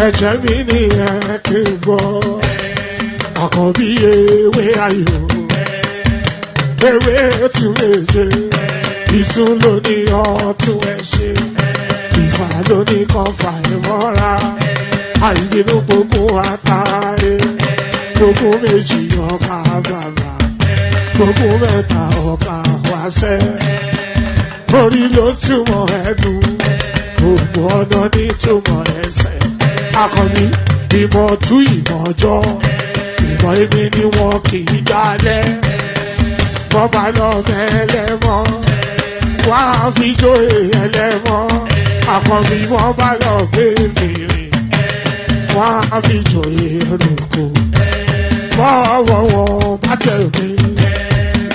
Ẹ̀jẹ̀ mi ni ẹ kí n gbọ́, àkọ́bí ewé ayò, ewé tún méje, ìtún ló ní ọ̀tún ẹ̀ ṣe, ìfà ló ní kan fà ẹ̀ mọ́ra, àìbínú gbogbo àtàrẹ, gbogbo méjì ọkà bàbà, gbogbo mẹ́ta ọkà wáṣẹ́, orí ló túmọ̀ ẹ̀dùn, gbogbo ọ̀nà ní túmọ̀ ẹsẹ̀. Akọni ìmọ̀ tú ìmọ̀ ọjọ́, ìmọ̀ èmi ni wọn kì í dálẹ̀. Bọ́bá lọ mẹ́lẹ́mọ́, wá fi jóye ẹlẹ́mọ́. Akọni wọ́n bá lọ gbé fèrè, wá fi jóye ẹlòkò. Bọ́wọ́ wọn bá tẹ̀lé,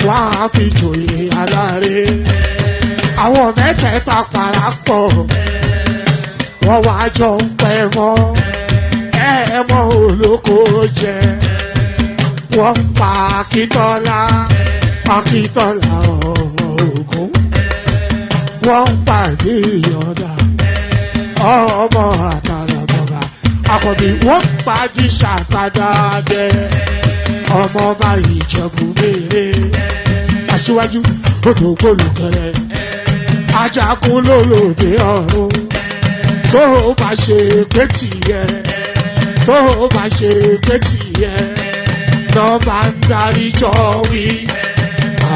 wá fi jóye aláre. Àwọn mẹ́tẹ̀ẹ̀ta parapọ̀, wọ́n wá jọ ń pẹ́ mọ́, ẹ̀ẹ́mọ́ olóko jẹ. Wọ́n pa Akíntọ́lá, Akíntọ́lá ọmọ Ògún. Wọ́n pa Ìyọ̀dà, ọmọ Àtàràbọ̀bà. Àkọ́bí wọ́n pa Jíṣà Tàdádé, ọmọ ọba Ìjẹ̀bú Mèrè. Aṣíwájú odò gbólùkẹrẹ, Ajagun lólòdì ọ̀run. Tó bá ṣe pé tìyẹ, tó bá ṣe pé tìyẹ, lọ bá ń darí jọ wí.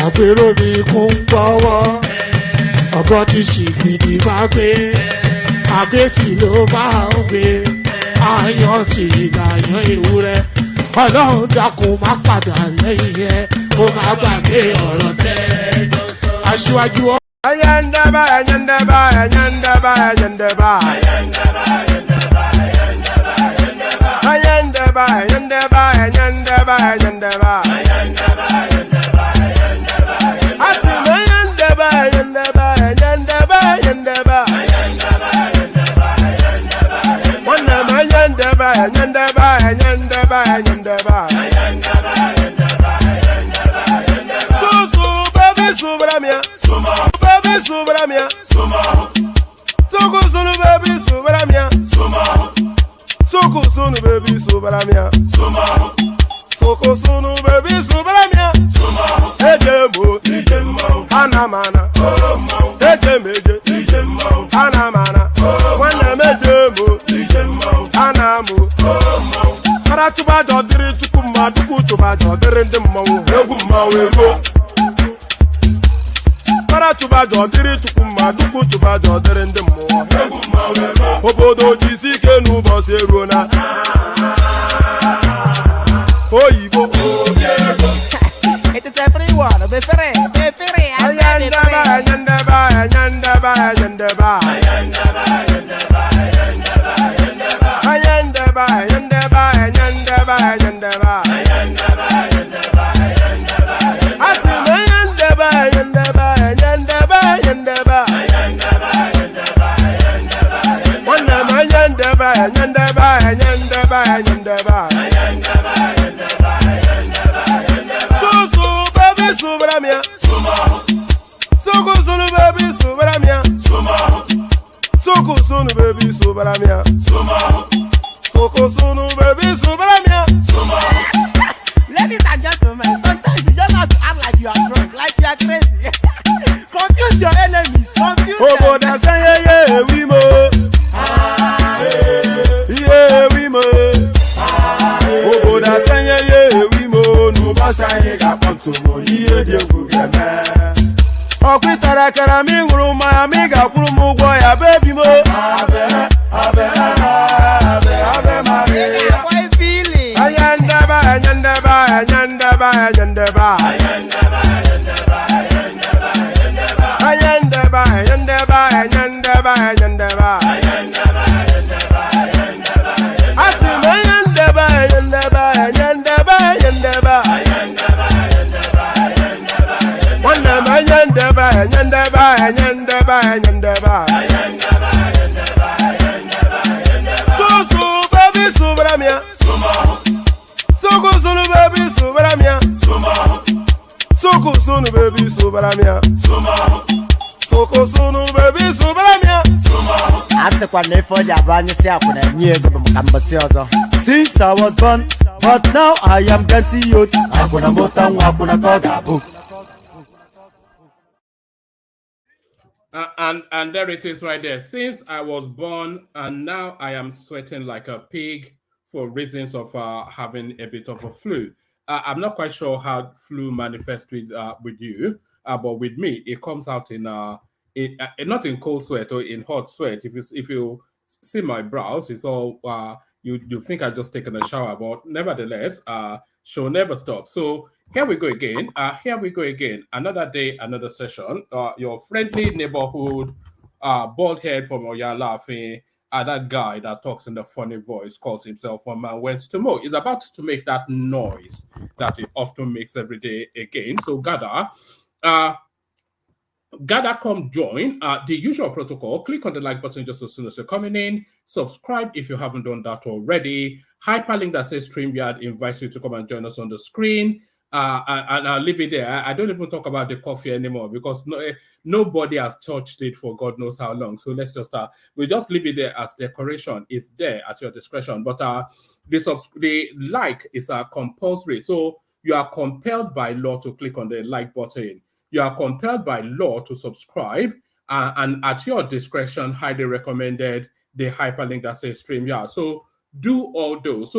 Àpérò ni kò ń gbọ́wọ́, ọ̀gọ́ ti ṣìgìdì máa gbé, àgétì ló máa ń gbé, àyàn ti ìlàyàn ewúrẹ́. Ọlọ́run dákun má padà lẹ́yìn ẹ, kó má gbàgbé ọ̀rọ̀ tẹ́. Aṣíwájú ọ. Ayandaba, ayandaba, ayandaba, ayandaba. Ayandaba, ayandaba, ayandaba, ayandaba. Ati ayandaba, ayandaba, ayandaba, ayandaba. Wana ayandaba, ayandaba, ayandaba, ayandaba. Susu baby subramia. Subramia, Soko sunu baby subramia, Soko sunu baby subramia, Soko sunu baby subramia, Ejemo, Anamana, Ejemeje, Anamana, Wana mejemo, Anamu, Karatuba dodiri tukuma tukutuba dodiri ndemo, Eguma wego. Tuba jodiri tukuma duku tuba jodiri ndemo. Obodo jisike n'ụbọchị eruona. Oyibo. It is everyone. Be free. Ayandaba, ayandaba, ayandaba, ayandaba. Ayandaba, ayandaba, ayandaba, ayandaba. Susu baby subramia, Soko sunu baby subramia, Soko sunu baby subramia, Soko sunu baby subramia. Ladies and gentlemen, sometimes you just have to act like you are drunk, like you are crazy. Confuse your enemies, confuse them. Oh, that's yeah, we mo. Yeah, we mo. Oh, that's yeah, we mo. No basa ega panto mo. Yeah, dia gugana. Oh, kwitara kara mi Kuru my amiga, Kuru Mugoya, baby mo. Abe, Maria. How are you feeling? Ayandaba. Sunu baby subaramia. Soko sunu baby subaramia. Ase kwa nefo jabani si akuna nyego mkambasi ozo. Since I was born, but now I am getting youth. Akuna mota akuna kogabu. And there it is right there. Since I was born and now I am sweating like a pig for reasons of having a bit of a flu. I'm not quite sure how flu manifests with you, but with me, it comes out in not in cold sweat or in hot sweat. If you see my brows, it's all you think I just taken a shower, but nevertheless, she'll never stop. So here we go again. Another day, another session. Your friendly neighborhood bald head from Oya laughing. That guy that talks in the funny voice calls himself One Man Went to Mo. Is about to make that noise that it often makes every day again. So gather, come join. The usual protocol. Click on the like button just as soon as you're coming in. Subscribe if you haven't done that already. Hyperlink that says StreamYard invites you to come and join us on the screen. And I'll leave it there. I don't even talk about the coffee anymore because nobody has touched it for God knows how long. So let's just start. We just leave it there as decoration. It's there at your discretion. But the like is compulsory. So you are compelled by law to click on the like button. You are compelled by law to subscribe. And at your discretion, highly recommended the hyperlink that says StreamYard. So do all those.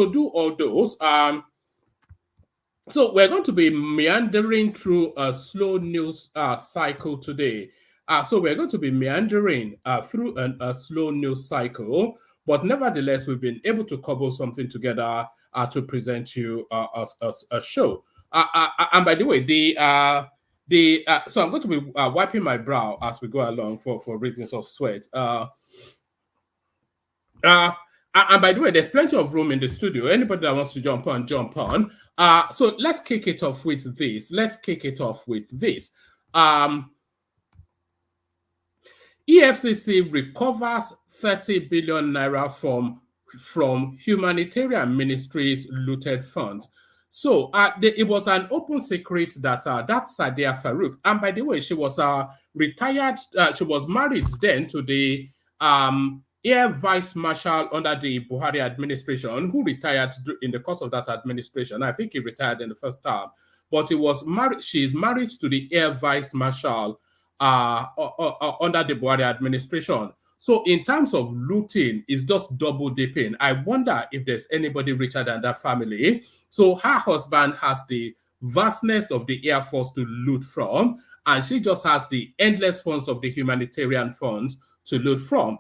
So we're going to be meandering through a slow news cycle today. So we're going to be meandering through a slow news cycle, but nevertheless, we've been able to cobble something together to present you a show. And by the way, so I'm going to be wiping my brow as we go along for reasons of sweat. And by the way, there's plenty of room in the studio. Anybody that wants to jump on. So let's kick it off with this. EFCC recovers 30 billion naira from humanitarian ministries' looted funds. So it was an open secret that Sadiya Farouk, and by the way, she was retired. She was married then to the Air Vice Marshal under the Buhari administration, who retired in the course of that administration. I think he retired in the first term, but he was married. She's married to the Air Vice Marshal under the Buhari administration. So in terms of looting, it's just double dipping. I wonder if there's anybody richer than that family. So her husband has the vastness of the Air Force to loot from, and she just has the endless funds of the humanitarian funds to loot from.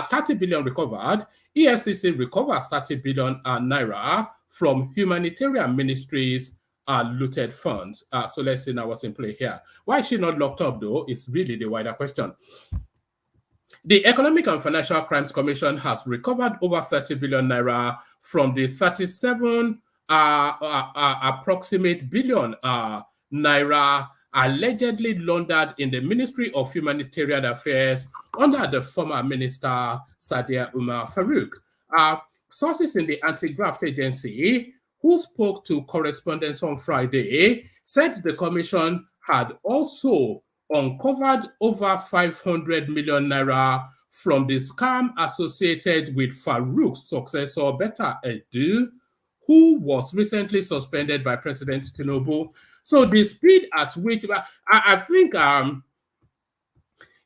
30 billion recovered. EFCC recovers 30 billion naira from humanitarian ministries' looted funds. So let's see now what's in play here. Why is she not locked up, though? It's really the wider question. The Economic and Financial Crimes Commission has recovered over 30 billion naira from the 37 approximate billion naira allegedly laundered in the Ministry of Humanitarian Affairs under the former minister Sadiya Farouk. Sources in the anti-graft agency who spoke to correspondents on Friday said the commission had also uncovered over 500 million naira from the scam associated with Farouk's successor, Betta Edu, who was recently suspended by President Tinubu. So the speed at which, I think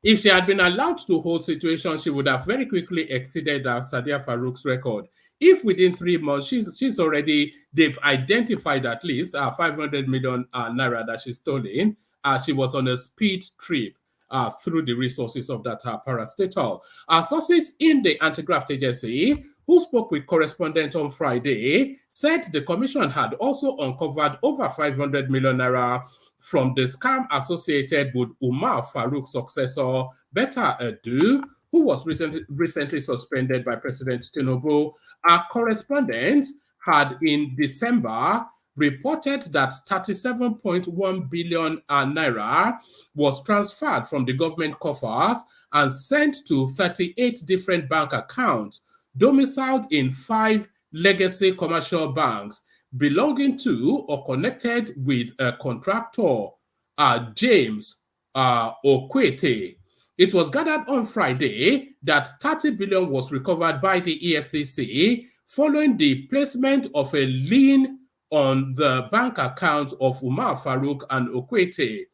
if she had been allowed to hold situations, she would have very quickly exceeded Sadiya Farouk's record. If within 3 months, they've identified at least 500 million naira that she's stolen, she was on a speed trip. through the resources of that parastatal. Sources in the anti-graft agency who spoke with correspondent on Friday said the commission had also uncovered over 500 million naira from the scam associated with Umar Farouk's successor, Betta Edu, who was recently suspended by President Tinubu. Our correspondent had in December reported that 37.1 billion naira was transferred from the government coffers and sent to 38 different bank accounts domiciled in 5 legacy commercial banks belonging to or connected with a contractor, James Okwete. It was gathered on Friday that 30 billion was recovered by the EFCC following the placement of a lien on the bank accounts of Umar Farouk and Okwete.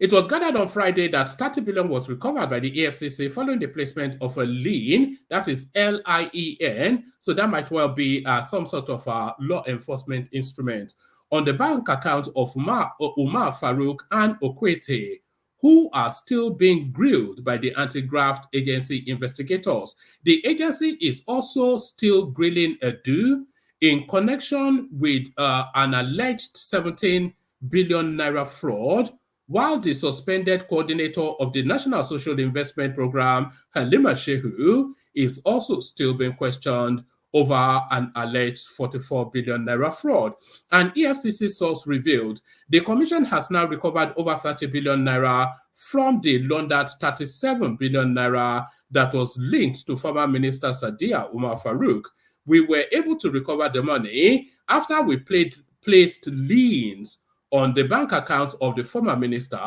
It was gathered on Friday that 30 billion was recovered by the EFCC following the placement of a lien, that is LIEN, so that might well be some sort of law enforcement instrument, on the bank account of Umar Farouk and Okwete, who are still being grilled by the anti-graft agency investigators. The agency is also still grilling Edu in connection with an alleged 17 billion naira fraud, while the suspended coordinator of the National Social Investment Program, Halima Shehu, is also still being questioned over an alleged 44 billion naira fraud. An EFCC source revealed the commission has now recovered over 30 billion naira from the laundered 37 billion naira that was linked to former Minister Sadiya Umar Farouk. We were able to recover the money after we placed liens on the bank accounts of the former minister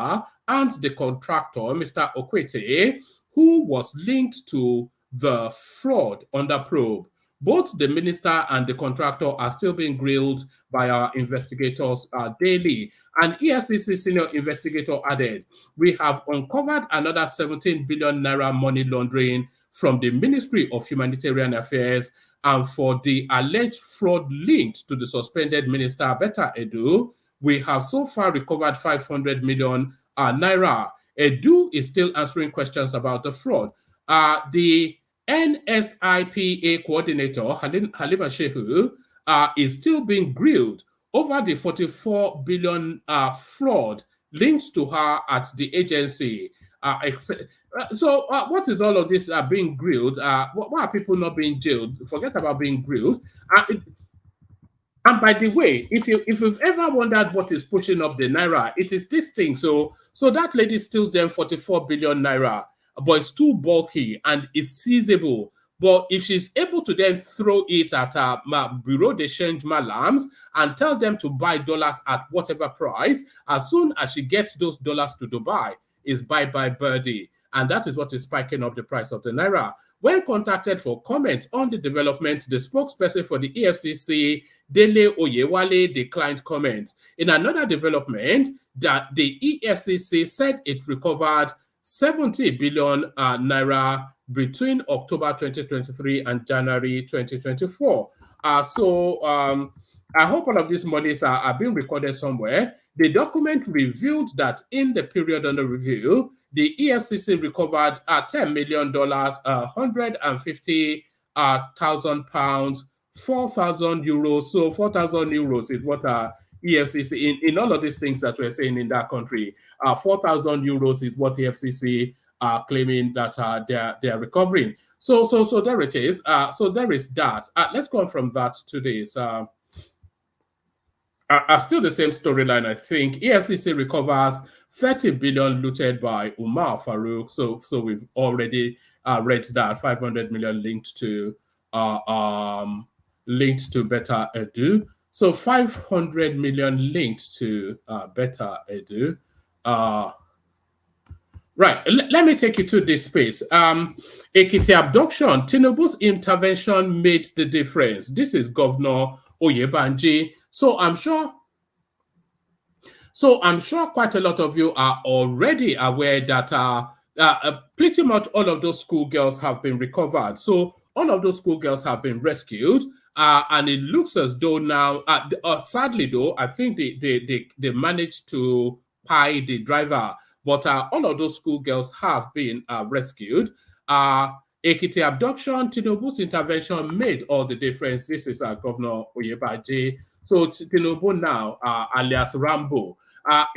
and the contractor, Mr. Okwete, who was linked to the fraud under probe. Both the minister and the contractor are still being grilled by our investigators daily. An EFCC senior investigator added, we have uncovered another 17 billion naira money laundering from the Ministry of Humanitarian Affairs, and for the alleged fraud linked to the suspended minister, Betta Edu, we have so far recovered 500 million naira. Edu is still answering questions about the fraud. The NSIPA coordinator, Halima Shehu, is still being grilled over the 44 billion fraud linked to her at the agency. So what is all of this being grilled? Why are people not being jailed? Forget about being grilled. And by the way, if you've ever wondered what is pushing up the naira, it is this thing. So that lady steals them 44 billion naira, but it's too bulky and it's seizable. But if she's able to then throw it at Bureau de Change Malams and tell them to buy dollars at whatever price, as soon as she gets those dollars to Dubai, is bye-bye birdie. And that is what is spiking up the price of the naira. When contacted for comment on the development, the spokesperson for the EFCC, Dele Oyewale, declined comment. In another development, that the EFCC said it recovered 70 billion naira between October 2023 and January 2024. I hope all of these monies are being recorded somewhere. The document revealed that in the period under review, the EFCC recovered $10 million, 150,000 pounds, 4,000 euros. So 4,000 euros is what EFCC, in all of these things that we're saying in that country, 4,000 euros is what the EFCC are claiming that they are recovering. So there it is. So there is that. Let's go on from that to this. Still the same storyline, I think. EFCC recovers 30 billion looted by Umar Farouk. So we've already read that 500 million linked to Betta Edu. So 500 million linked to Betta Edu. Right, let me take you to this space. Ekiti abduction, Tinubu's intervention made the difference. This is Governor Oyebanji. So I'm sure quite a lot of you are already aware that pretty much all of those schoolgirls have been recovered. So all of those schoolgirls have been rescued. And it looks as though now, sadly though, I think they managed to pie the driver. but all of those schoolgirls have been rescued. Ekiti abduction, Tinubu's intervention made all the difference. This is Governor Oyebaji. So Tinubu now, alias Rambo.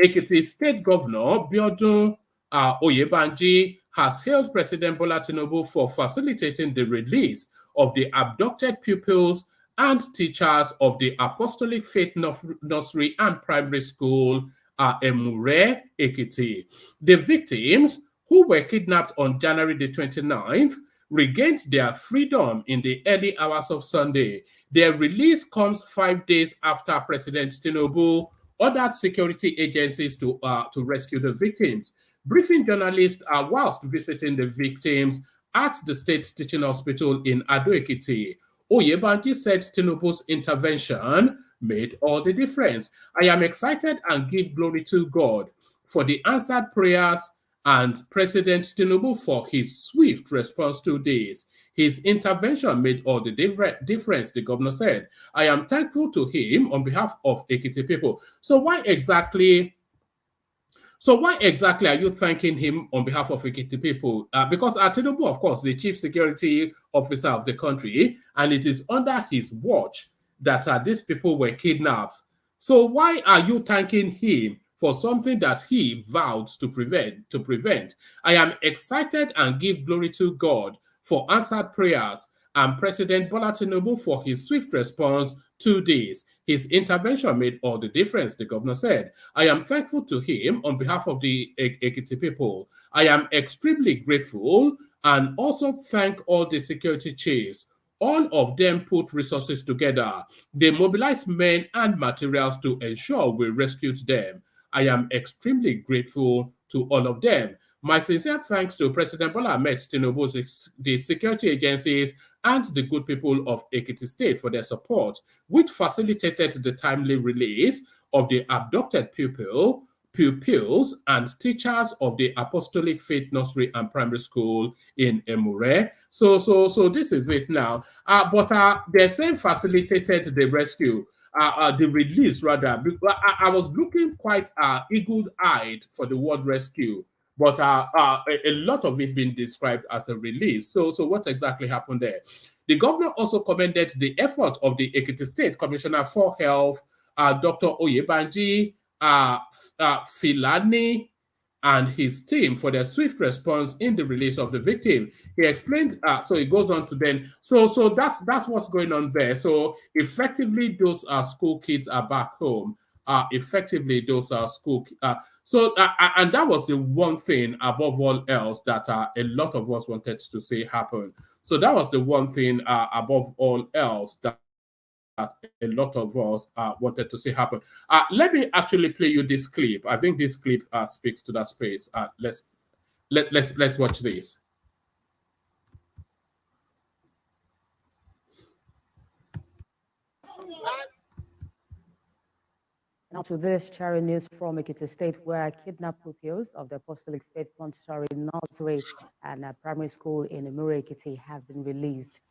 Ekiti State Governor Biodun Oyebanji has hailed President Bola Tinubu for facilitating the release of the abducted pupils and teachers of the Apostolic Faith Nursery and Primary School, Emure, Ekiti. The victims, who were kidnapped on January the 29th, regained their freedom in the early hours of Sunday. Their release comes 5 days after President Tinubu ordered security agencies to rescue the victims. Briefing journalists whilst visiting the victims at the State Teaching Hospital in Ado-Ekiti, Oyebanji said Tinubu's intervention made all the difference. I am excited and give glory to God for the answered prayers and President Tinubu for his swift response to this. His intervention made all the difference, the governor said. I am thankful to him on behalf of Ekiti people. So why exactly are you thanking him on behalf of Ekiti people? Because Tinubu, of course, the chief security officer of the country, and it is under his watch that these people were kidnapped. So why are you thanking him for something that he vowed to prevent? I am excited and give glory to God for answered prayers and President Bola Tinubu for his swift response to this. His intervention made all the difference, the governor said. I am thankful to him on behalf of the Ekiti people. I am extremely grateful and also thank all the security chiefs. All of them put resources together. They mobilized men and materials to ensure we rescued them. I am extremely grateful to all of them. My sincere thanks to President Bola Ahmed Tinubu, the security agencies, and the good people of Ekiti State for their support, which facilitated the timely release of the abducted pupils and teachers of the Apostolic Faith Nursery and Primary School in Emure. So this is it now. But they're saying facilitated the rescue. The release rather. I was looking quite eagle-eyed for the word rescue, but a lot of it being described as a release. So what exactly happened there? The governor also commended the effort of the Ekiti State Commissioner for Health, Dr. Oyebanji Filani, and his team for their swift response in the release of the victim. He explained, so it goes on to then, so that's what's going on there. So effectively, those school kids are back home. Effectively, those are school. And that was the one thing above all else that a lot of us wanted to see happen. So that was the one thing above all else that a lot of us wanted to see happen. Let me actually play you this clip. I think this clip speaks to that space. Let's watch this. Now to this cherry news from Ekiti State, where kidnapped pupils of the Apostolic Faith Montessori Nursery and Primary School in Emure, Ekiti have been released.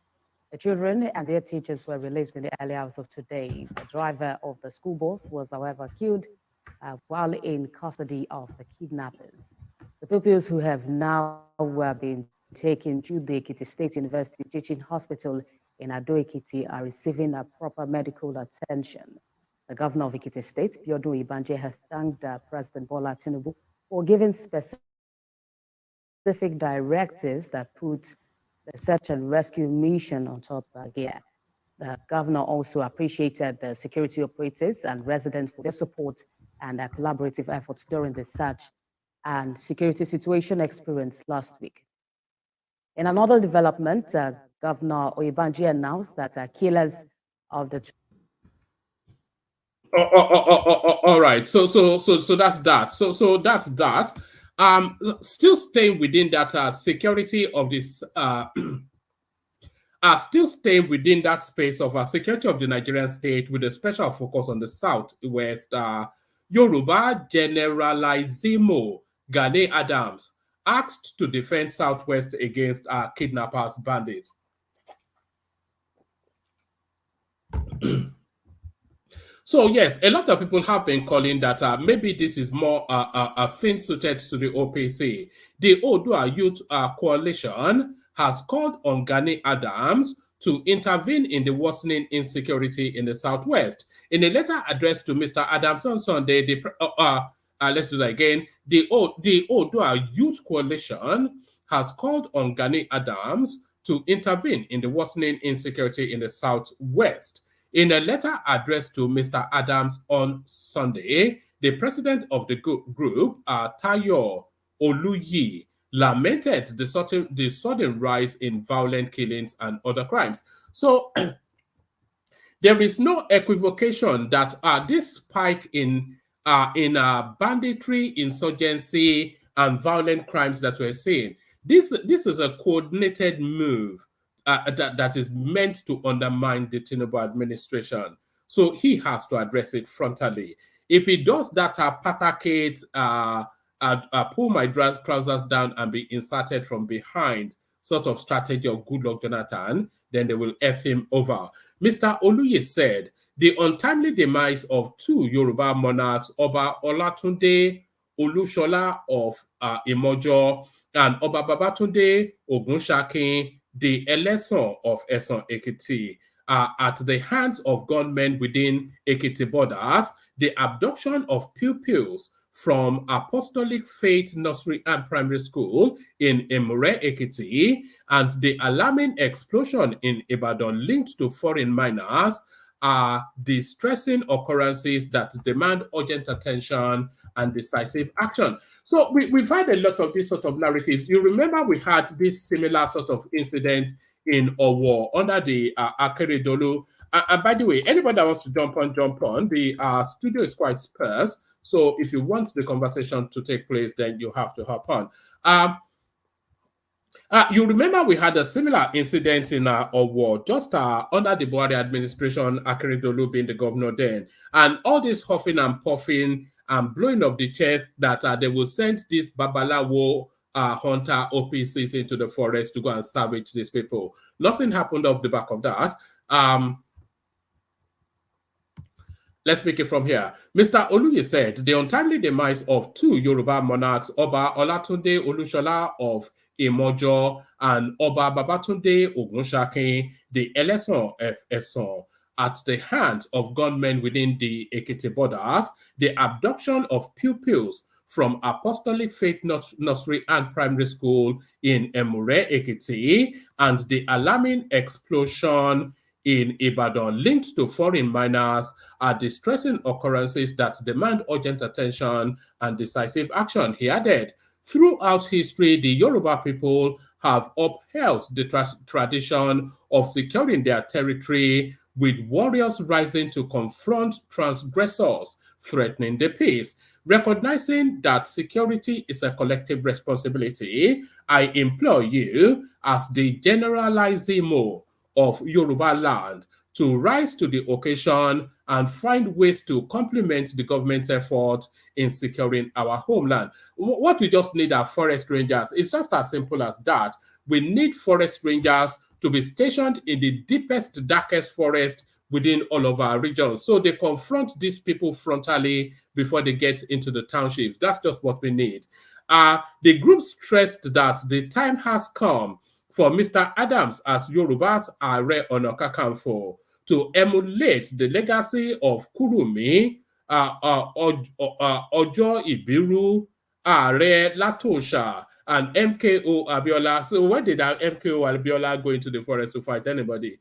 The children and their teachers were released in the early hours of today. The driver of the school bus was, however, killed while in custody of the kidnappers. The pupils who have now been taken to the Ekiti State University Teaching Hospital in Ado-Ekiti are receiving a proper medical attention. The governor of Ekiti State, Biodun Oyebanji, has thanked President Bola Tinubu for giving specific directives that put the search and rescue mission on top gear. The governor also appreciated the security operatives and residents for their support and their collaborative efforts during the search and security situation experienced last week. In another development, Governor Oyebanji announced that killers of the all right. So that's that. So that's that. Still staying within that security of this. Still staying within that space of security of the Nigerian state with a special focus on the southwest. Yoruba Generalissimo Gani Adams asked to defend Southwest against kidnappers, bandits. So yes, a lot of people have been calling that maybe this is more a thing suited to the OPC. The Odua Youth Coalition has called on Gani Adams to intervene in the worsening insecurity in the Southwest. In a letter addressed to Mr. Adams on Sunday, let's do that again. The Odua Youth Coalition has called on Gani Adams to intervene in the worsening insecurity in the Southwest. In a letter addressed to Mr. Adams on Sunday, the president of the group, Tayo Oluyi, lamented the sudden rise in violent killings and other crimes. So there is no equivocation that this spike in banditry, insurgency, and violent crimes that we're seeing, this is a coordinated move that is meant to undermine the Tinubu administration. So he has to address it frontally. If he does that, patacate, pull my trousers down and be inserted from behind sort of strategy of Goodluck Jonathan, then they will F him over. Mr. Oluye said the untimely demise of two Yoruba monarchs, Oba Olatunde Olushola of Imojo and Oba Babatunde Ogunshakin, the Eleson of Eson Ekiti, at the hands of gunmen within Ekiti borders, the abduction of pupils from Apostolic Faith Nursery and Primary School in Emure, Ekiti, and the alarming explosion in Ibadan linked to foreign miners are distressing occurrences that demand urgent attention and decisive action. So we've had a lot of these sort of narratives. You remember we had this similar sort of incident in Owo under the Akeredolu. And by the way, anybody that wants to jump on. The studio is quite sparse. So if you want the conversation to take place, then you have to hop on. You remember we had a similar incident in Owo, just under the Buhari administration, Akeredolu being the governor then. And all this huffing and puffing and blowing of the chest that they will send this Babalawo hunter OPCs into the forest to go and savage these people. Nothing happened off the back of that. Let's pick it from here. Mr. Oluye said the untimely demise of two Yoruba monarchs, Oba Olatunde Olushola of Imojo and Oba Babatunde Ogunshakin, the Eleson of Eson, at the hands of gunmen within the Ekiti borders, the abduction of pupils from Apostolic Faith Nursery and Primary School in Emure, Ekiti, and the alarming explosion in Ibadan linked to foreign miners are distressing occurrences that demand urgent attention and decisive action. He added, throughout history, the Yoruba people have upheld the tradition of securing their territory with warriors rising to confront transgressors threatening the peace. Recognizing that security is a collective responsibility, I implore you, as the generalissimo of Yoruba land, to rise to the occasion and find ways to complement the government's effort in securing our homeland. What we just need are forest rangers. It's just as simple as that. We need forest rangers to be stationed in the deepest, darkest forest within all of our regions. So they confront these people frontally before they get into the townships. That's just what we need. The group stressed that the time has come for Mr. Adams as Yoruba's Are Ona Kakanfo to emulate the legacy of Kurumi, Ojo Ibiru, Are Latosha, and MKO Abiola. So when did MKO Abiola go into the forest to fight anybody?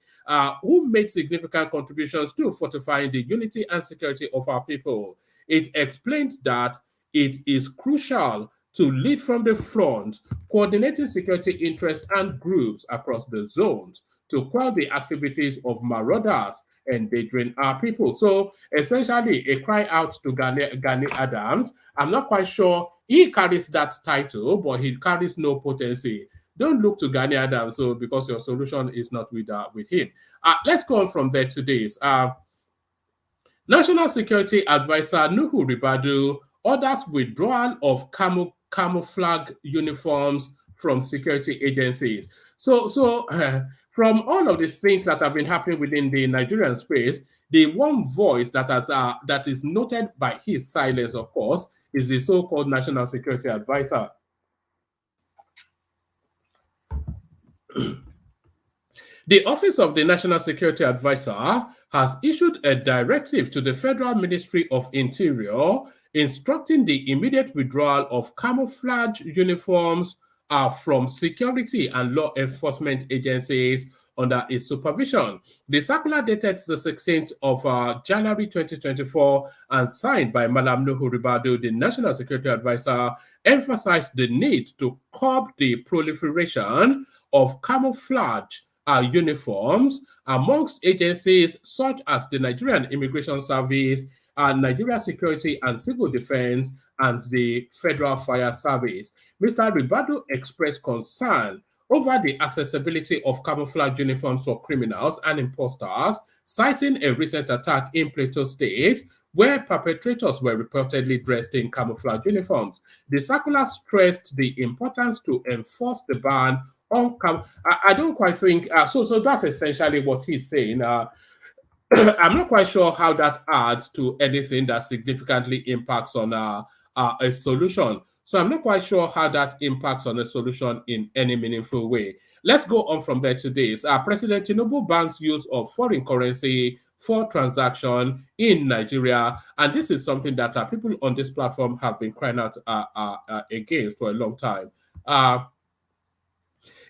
Who made significant contributions to fortifying the unity and security of our people. It explained that it is crucial to lead from the front, coordinating security interests and groups across the zones to quell the activities of marauders endangering our people. So essentially, a cry out to Gani Adams. I'm not quite sure he carries that title, but he carries no potency. Don't look to Gani Adams because your solution is not with him. Let's go on from there to this. National Security Advisor Nuhu Ribadu orders withdrawal of camouflage uniforms from security agencies. So from all of these things that have been happening within the Nigerian space, The one voice that that is noted by his silence, of course, is the so-called National Security Advisor. The Office of the National Security Advisor has issued a directive to the Federal Ministry of Interior instructing the immediate withdrawal of camouflage uniforms from security and law enforcement agencies under its supervision. The circular dated the 16th of January 2024 and signed by Malam Nuhu Ribadu, the National Security Advisor, emphasized the need to curb the proliferation of camouflage uniforms amongst agencies such as the Nigerian Immigration Service, Nigeria Security and Civil Defense, and the Federal Fire Service. Mr. Ribadu expressed concern over the accessibility of camouflage uniforms for criminals and imposters, citing a recent attack in Plateau State where perpetrators were reportedly dressed in camouflage uniforms. The circular stressed the importance to enforce the ban on I don't quite think so that's essentially what he's saying. I'm not quite sure how that adds to anything that significantly impacts on a solution. So I'm not quite sure how that impacts on a solution in any meaningful way. Let's go on from there to this. President Tinubu bans use of foreign currency for transaction in Nigeria, and this is something that people on this platform have been crying out against for a long time.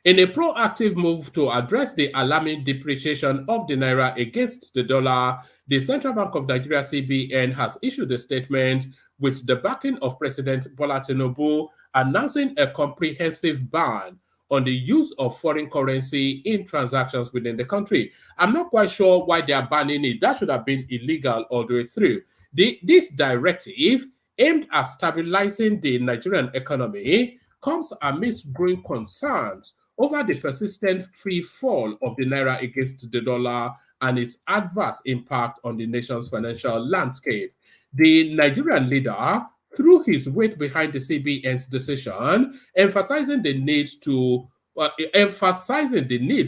In a proactive move to address the alarming depreciation of the naira against the dollar, the Central Bank of Nigeria (CBN) has issued a statement with the backing of President Bola Tinubu announcing a comprehensive ban on the use of foreign currency in transactions within the country. I'm not quite sure why they are banning it. That should have been illegal all the way through. This directive, aimed at stabilizing the Nigerian economy, comes amidst growing concerns over the persistent free fall of the naira against the dollar and its adverse impact on the nation's financial landscape. The Nigerian leader, threw his weight behind the CBN's decision, emphasizing the need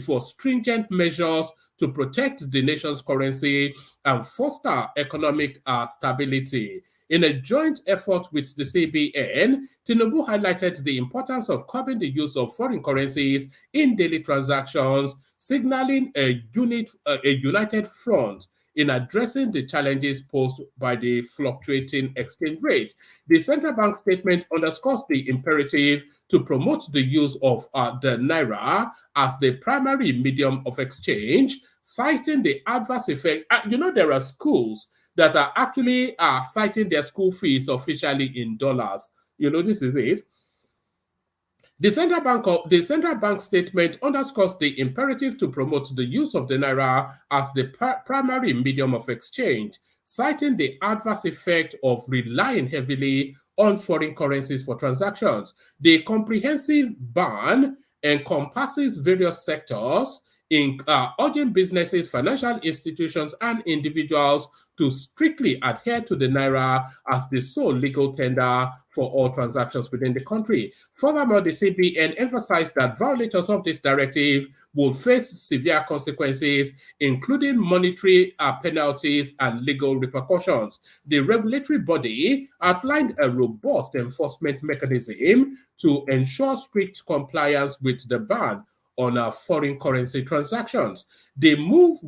for stringent measures to protect the nation's currency and foster economic stability. In a joint effort with the CBN, Tinubu highlighted the importance of curbing the use of foreign currencies in daily transactions, signaling a united front in addressing the challenges posed by the fluctuating exchange rate. The central bank statement underscores the imperative to promote the use of the naira as the primary medium of exchange, citing the adverse effect. There are schools that are actually citing their school fees officially in dollars. This is it. The central bank statement underscores the imperative to promote the use of the naira as the primary medium of exchange, citing the adverse effect of relying heavily on foreign currencies for transactions. The comprehensive ban encompasses various sectors, urging businesses, financial institutions, and individuals to strictly adhere to the naira as the sole legal tender for all transactions within the country. Furthermore, the CBN emphasized that violators of this directive will face severe consequences, including monetary penalties and legal repercussions. The regulatory body outlined a robust enforcement mechanism to ensure strict compliance with the ban on foreign currency transactions. The move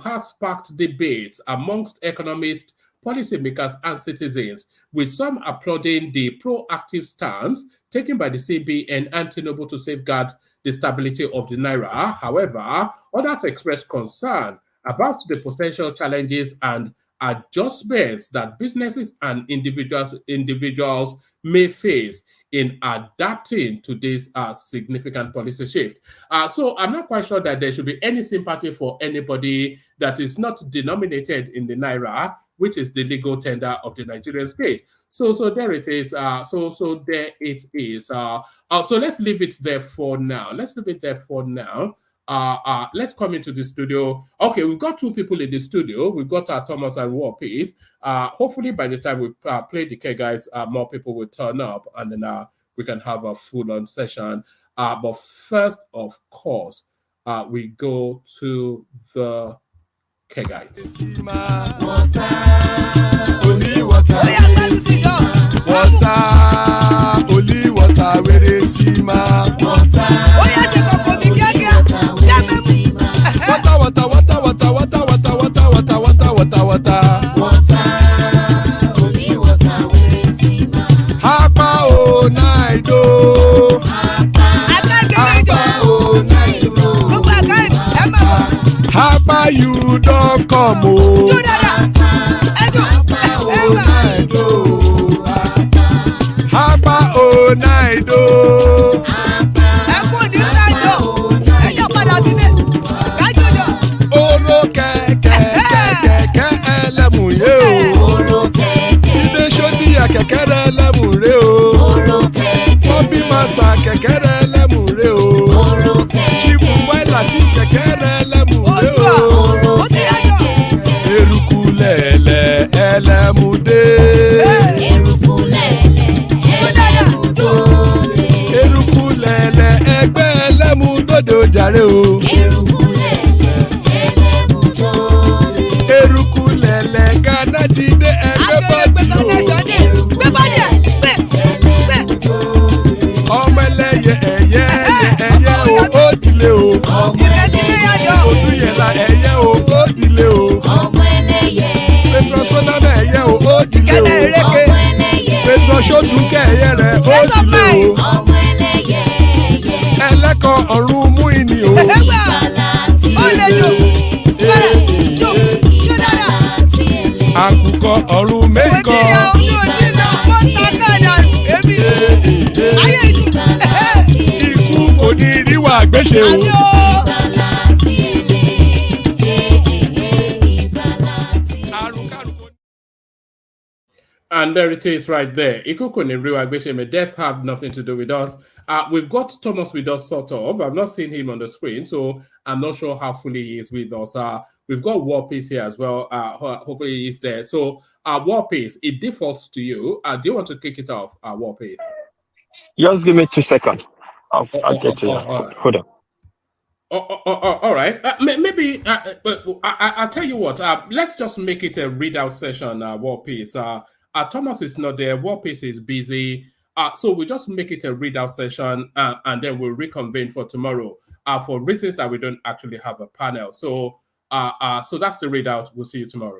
has sparked debates amongst economists, policymakers, and citizens, with some applauding the proactive stance taken by the CBN and Tinubu to safeguard the stability of the naira. However, others expressed concern about the potential challenges and adjustments that businesses and individuals may face in adapting to this significant policy shift. So I'm not quite sure that there should be any sympathy for anybody that is not denominated in the naira, which is the legal tender of the Nigerian state. So there it is. So there it is. So let's leave it there for now. Let's come into the studio. Okay, we've got two people in the studio. We've got Thomas and War Peace. Hopefully by the time we play the K guys, more people will turn up, and then we can have a full-on session. But first, of course, we go to the Kegites. Only water, only water, where they see ma. Water, only water, where they see ma. Hapa o naido. Hapa you don't come o. Hapa o naido. Oro kẹ̀kẹ́ ẹlẹ́mù yé o. Ilé sọ́dí àkẹ́kẹ́ rẹ̀ ẹlẹ́mù rẹ̀ o. Bobby Master kẹ̀kẹ́ rẹ̀ ẹlẹ́mù rẹ̀ o. Chief Wáìlà tí kẹ̀kẹ́ rẹ̀ ẹlẹ́mù rẹ̀ o. Eruku lẹ̀lẹ̀ ẹlẹ́mù dé. Eruku lẹ̀lẹ̀ ẹgbẹ́ ẹlẹ́mù dòde ojàre o. Eruku lẹ̀lẹ̀ Ghana ti dé ẹgbẹ́ bọ́ọ̀dì o. Ọmọ ẹlẹ́yẹ ẹ̀yẹ o ó dìlé o. Odúyẹ̀lá ẹ̀yẹ o ó dìlé o. Petrosonana ẹ̀yẹ o ó dìlé o. Petrosodúnkẹ́ ẹ̀yẹ rẹ̀ ó dìlé o. Ẹlẹ́kọ̀ ọ̀run mú ìní o. Àkùkọ ọ̀run mẹ́kọ̀. Ikú kò ní ríwà gbéṣe o. And there it is right there. Death have nothing to do with us. We've got Thomas with us, sort of. I've not seen him on the screen, so I'm not sure how fully he is with us. We've got War Peace here as well. Hopefully he's there. So, War Peace, it defaults to you. Do you want to kick it off, War Peace? Just give me 2 seconds. I'll get to you. Hold on. All right. Maybe I'll tell you what. Let's just make it a readout session, War Peace. Thomas is not there. War Peace is busy. So we'll just make it a readout session and then we'll reconvene for tomorrow for reasons that we don't actually have a panel. So that's the readout. We'll see you tomorrow.